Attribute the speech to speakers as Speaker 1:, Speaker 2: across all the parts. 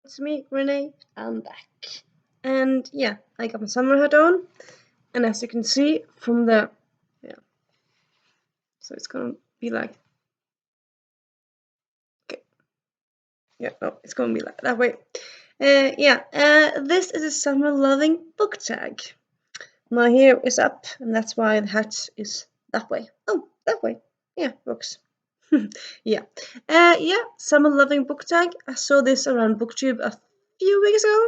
Speaker 1: It's me, Renee. I'm back. And yeah, I got my summer hat on. And as you can see from the. Yeah. So it's gonna be like. Okay. Yeah, no, it's gonna be like that way. This is a summer loving book tag. My hair is up, and that's why the hat is that way. Oh, that way. Yeah, works. Yeah. Summer loving book tag. I saw this around BookTube a few weeks ago.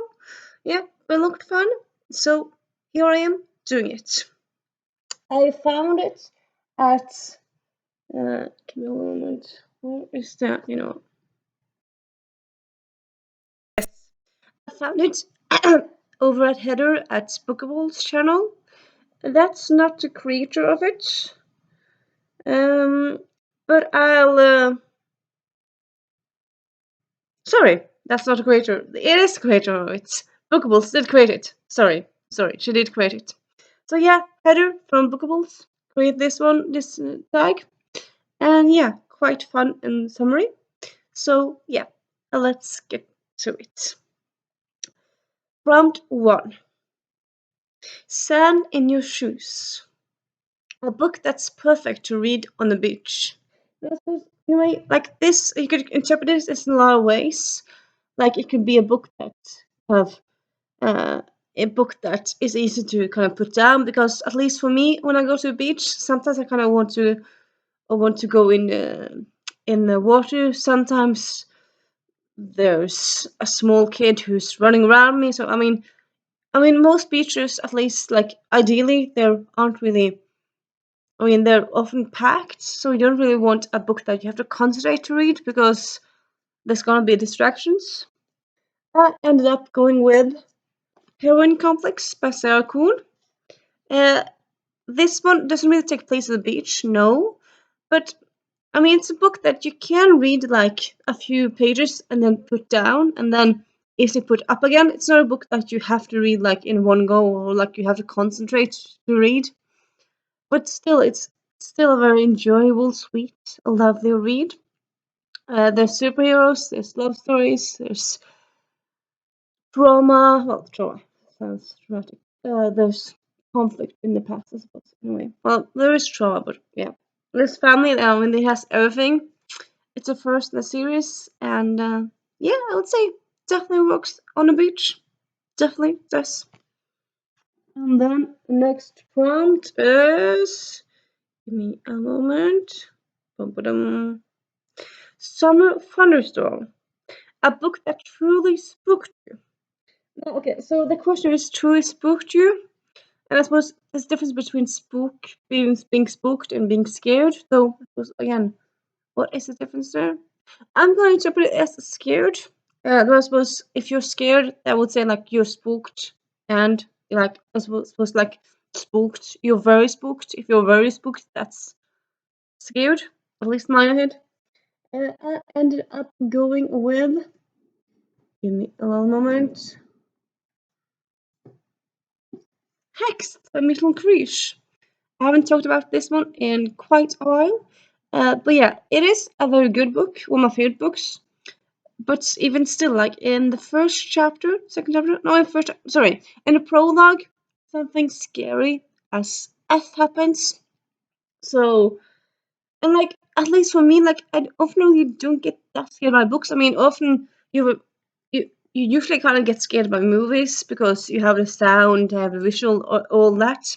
Speaker 1: Yeah, it looked fun. So here I am doing it. I found it at give me a moment. Where is that? Yes. I found it over at Heather at Spookable's channel. That's not the creator of it. But sorry, that's not the creator. It is the creator of it. Bookables did create it. Sorry, she did create it. So yeah, Heather from Bookables created this tag, and yeah, quite fun in summary. So yeah, let's get to it. Prompt 1. Sand in Your Shoes. A book that's perfect to read on the beach. Anyway, like this, you could interpret this in a lot of ways. Like it could be a book that have a book that is easy to kind of put down, because at least for me, when I go to the beach, sometimes I kind of want to go in the water. Sometimes there's a small kid who's running around me. So I mean, most beaches, at least like ideally, there aren't really. I mean, they're often packed, so you don't really want a book that you have to concentrate to read because there's gonna be distractions. I ended up going with Heroin Complex by Sarah Kuhn. Uh, this one doesn't really take place at the beach, no, but I mean, it's a book that you can read like a few pages and then put down and then easily put up again. It's not a book that you have to read like in one go or like you have to concentrate to read. But still, it's still a very enjoyable, sweet, lovely read. There's superheroes, there's love stories, there's drama. Well, trauma sounds dramatic. There's conflict in the past, I suppose. Anyway, well, there is trauma, but yeah, this family, when it has everything. It's the first in the series, and yeah, I would say definitely works on the beach. Definitely does. And then next prompt is, give me a moment. Bum-ba-dum. Summer Thunderstorm, a book that truly spooked you. Okay, so the question is truly spooked you, and I suppose there's a difference between being spooked and being scared. So I suppose again, what is the difference there? I'm going to interpret it as scared. I suppose if you're scared, I would say like you're spooked, and like I suppose like spooked. You're very spooked. If you're very spooked, that's scared. At least in my head. I ended up going with. Give me a little moment. Hex by Milton Krish. I haven't talked about this one in quite a while, but yeah, it is a very good book. One of my favorite books. But even still, like in the first chapter, second chapter, no, in the prologue, something scary as F happens. So, and like, at least for me, like, I often really don't get that scared by books. I mean, often you usually kind of get scared by movies because you have the sound, you have the visual, all that.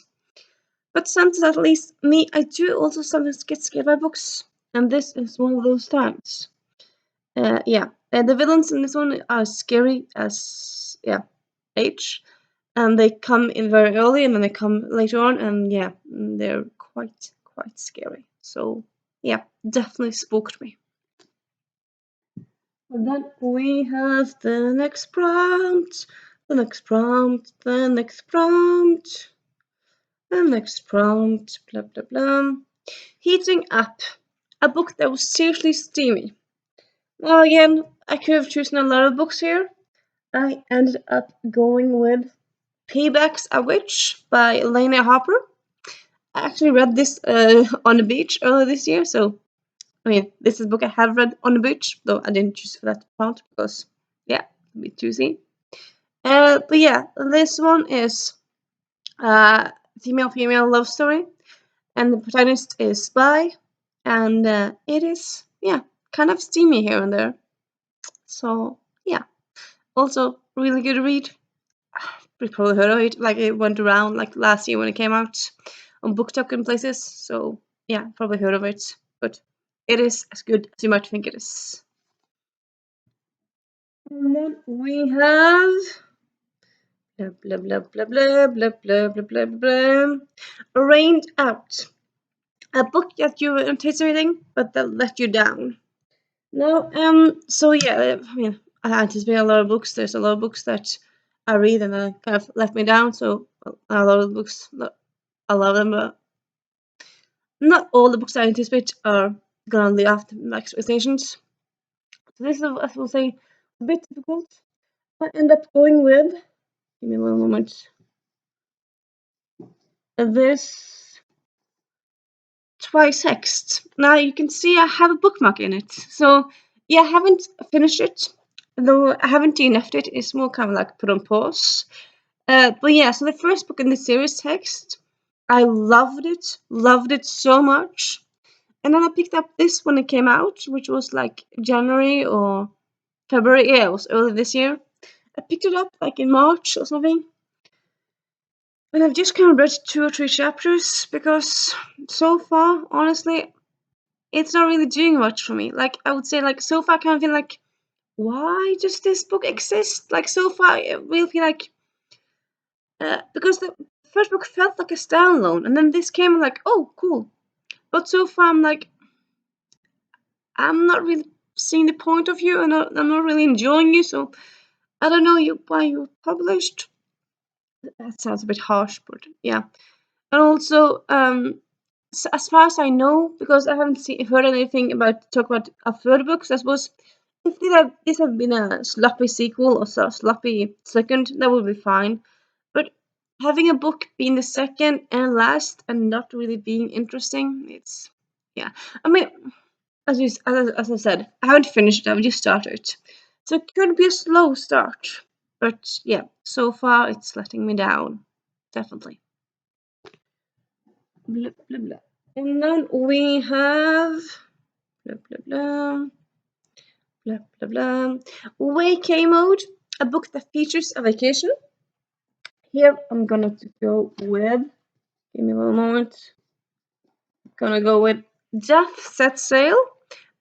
Speaker 1: But sometimes, at least me, I do also sometimes get scared by books, and this is one of those times. The villains in this one are scary as H, and they come in very early, and then they come later on, and yeah, they're quite scary. So yeah, definitely spooked me. And then we have the next prompt, the next prompt, the next prompt, the next prompt, blah blah blah. Heating Up, a book that was seriously steamy. Well, again, I could have chosen a lot of books here. I ended up going with Payback's a Witch by Elena Harper. I actually read this on the beach earlier this year, so I mean, this is a book I have read on the beach, though I didn't choose for that part because, yeah, a bit juicy. But yeah, this one is female love story, and the protagonist is spy, and it is kind of steamy here and there. So yeah, also really good read. We probably heard of it. Like it went around like last year when it came out on BookTok and places. So yeah, probably heard of it. But it is as good as you might think it is. And then we have blah blah blah blah blah blah blah blah blah blah. Rained Out. A book that you were anticipating, but that let you down. No, so yeah, I mean, I anticipate a lot of books. There's a lot of books that I read and kind of let me down. So a lot of books, I love them, but not all the books I anticipate are gonna live after my expectations. So this is, I will say, a bit difficult. I end up going with. Give me one moment. This Twice Hexed. Now you can see I have a bookmark in it. So yeah, I haven't finished it, though I haven't DNF'd it. It's more kind of like put on pause. But yeah, so the first book in the series, Text, I loved it so much. And then I picked up this when it came out, which was like January or February. Yeah, it was early this year. I picked it up like in March or something. And I've just kind of read 2 or 3 chapters because so far, honestly, it's not really doing much for me. Like, I would say, like, so far I kind of feel like, why does this book exist? Like, so far, it will feel like, because the first book felt like a standalone, and then this came like, oh, cool. But so far, I'm like, I'm not really seeing the point of you, and I'm not really enjoying you, so I don't know why you published. That sounds a bit harsh, but yeah. And also, as far as I know, because I haven't heard anything talk about a third book, so I suppose if this had been a sloppy sequel or so sloppy second, that would be fine. But having a book being the second and last and not really being interesting, it's yeah. I mean, as I said, I haven't finished it. I've just started, so it could be a slow start. But yeah, so far it's letting me down, definitely. Blah blah blah. And then we have blah blah blah blah blah blah. Vacay mode, a book that features a vacation. Here I'm gonna go with. Give me one moment. Gonna go with Death Set Sail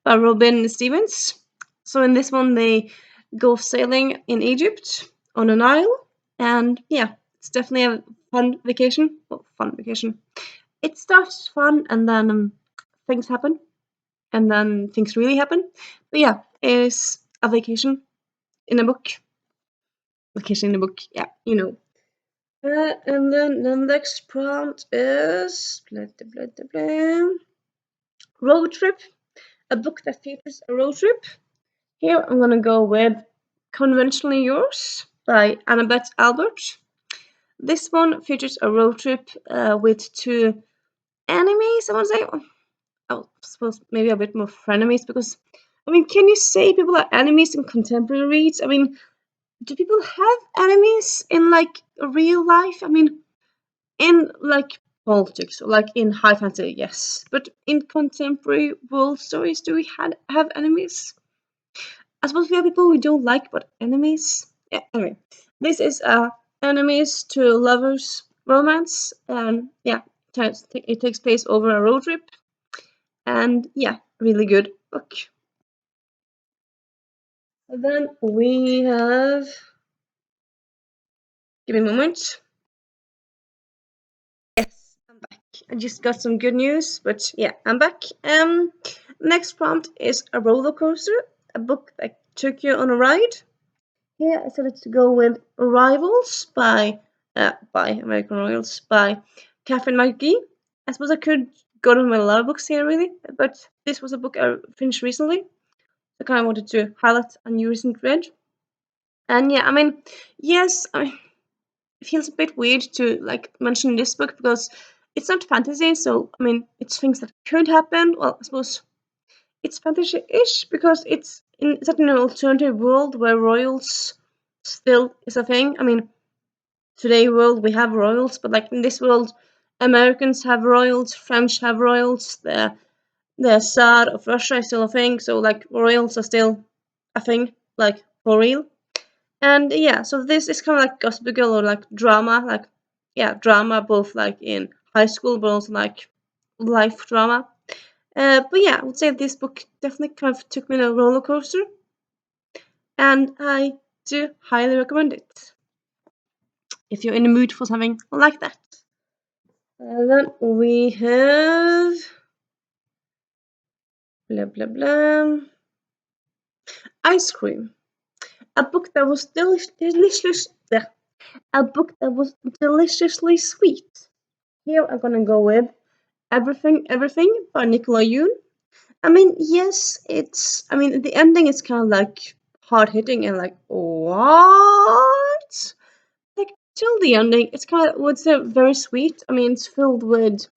Speaker 1: by Robin Stevens. So in this one they go sailing in Egypt on an isle, and yeah, it's definitely a fun vacation. Well, fun vacation. It starts fun, and then things happen, and then things really happen. But yeah, it is a vacation in a book. Vacation in a book, yeah, you know. And then the next prompt is blah, blah, blah, blah. Roadtrip, a book that features a road trip. Here I'm gonna go with Conventionally Yours by Annabeth Albert. This one features a road trip with 2 enemies, I want to say. I suppose maybe a bit more frenemies because, I mean, can you say people are enemies in contemporary reads? I mean, do people have enemies in like real life? I mean, in like politics or like in high fantasy, yes, but in contemporary world stories, do we have enemies? I suppose we have people we don't like, but enemies. Yeah. Anyway, this is a enemies to lovers romance, and yeah, it takes place over a road trip, and yeah, really good book. And then we have. Give me a moment. Yes, I'm back. I just got some good news, but yeah, I'm back. Next prompt is a roller coaster, a book that took you on a ride. Here I decided to go with Rivals by American Royals by Catherine McGee. I suppose I could go on with a lot of books here really, but this was a book I finished recently. I kind of wanted to highlight a new recent read. And yeah, I mean, yes, I mean, it feels a bit weird to like mention this book because it's not fantasy, so I mean it's things that could happen. Well, I suppose it's fantasy-ish because it's set in an alternative world where royals still is a thing. I mean, today world we have royals, but like in this world, Americans have royals, French have royals, the Tsar of Russia is still a thing. So like royals are still a thing, like for real. And yeah, so this is kind of like Gossip Girl or like drama, like yeah, drama both like in high school, but also like life drama. But yeah, I would say this book definitely kind of took me on a roller coaster, and I do highly recommend it if you're in the mood for something like that. And then we have blah blah blah. Ice Cream, a book that was a book that was deliciously sweet. Here I'm gonna go with Everything by Nicola Yoon. I mean, yes, it's. I mean, the ending is kind of like hard hitting and like what? Like till the ending, it's kind of would say very sweet. I mean, it's filled with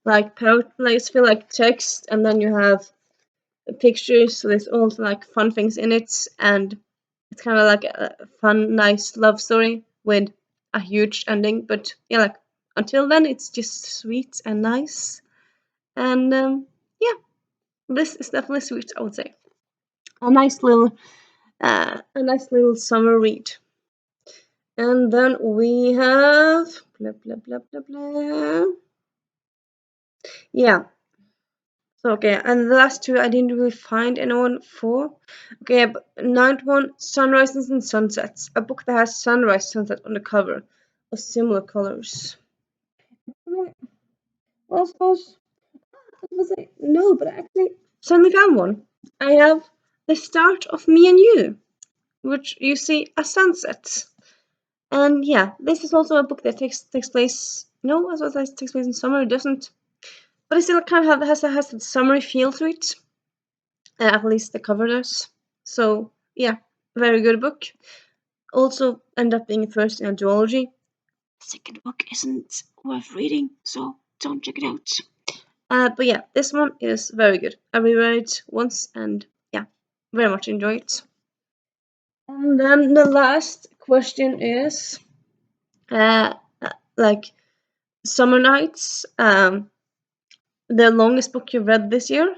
Speaker 1: like like it's filled like text, and then you have pictures. So there's also like fun things in it, and it's kind of like a fun, nice love story with a huge ending. But yeah, like until then, it's just sweet and nice, and yeah, this is definitely sweet. I would say a nice little summer read. And then we have blah blah blah blah blah. Yeah. So okay, and the last two I didn't really find anyone for. Okay, but ninth one, Sunrises and Sunsets, a book that has sunrise sunset on the cover of similar colors. Well, I suppose it was like no, but I actually suddenly found one. I have The Start of Me and You, which you see a sunset. And yeah, this is also a book that takes place. No, as well as takes place in summer. It doesn't, but it still kind of has a summery feel to it. At least the cover does. So yeah, very good book. Also end up being first in a duology. The second book isn't worth reading, so don't check it out. But yeah, this one is very good. I reread it once, and yeah, very much enjoy it. And then the last question is, uh, like Summer Nights, the longest book you've read this year.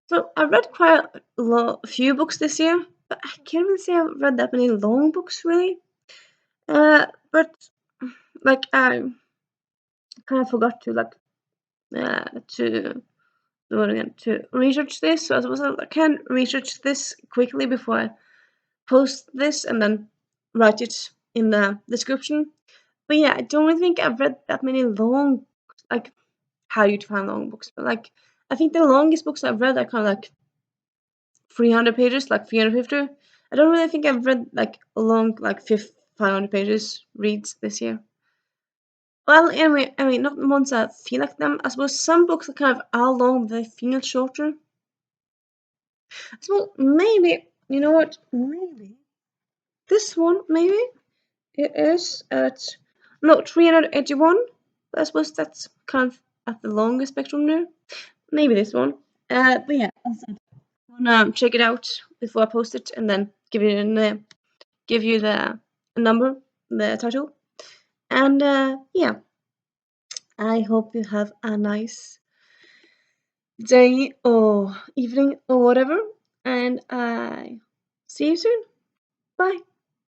Speaker 1: So I've read quite a few books this year, but I can't really say I've read that many long books really. But like I kind of forgot to to do it again to research this. So I suppose I can research this quickly before I post this and then write it in the description. But yeah, I don't really think I've read that many long, like how you define long books, but like I think the longest books I've read are kind of like 300 pages, like 350. I don't really think I've read like a long, like 500 pages reads this year. Well, anyway, I mean, not the ones that feel like them. I suppose some books are kind of are long, they feel shorter. So maybe, you know what? Maybe this one, maybe it is at no 381. I suppose that's kind of at the longest spectrum there. Maybe this one. But yeah, as I said, I'm gonna check it out before I post it, and then give you the number, the title, and yeah, I hope you have a nice day or evening or whatever, and I see you soon. Bye.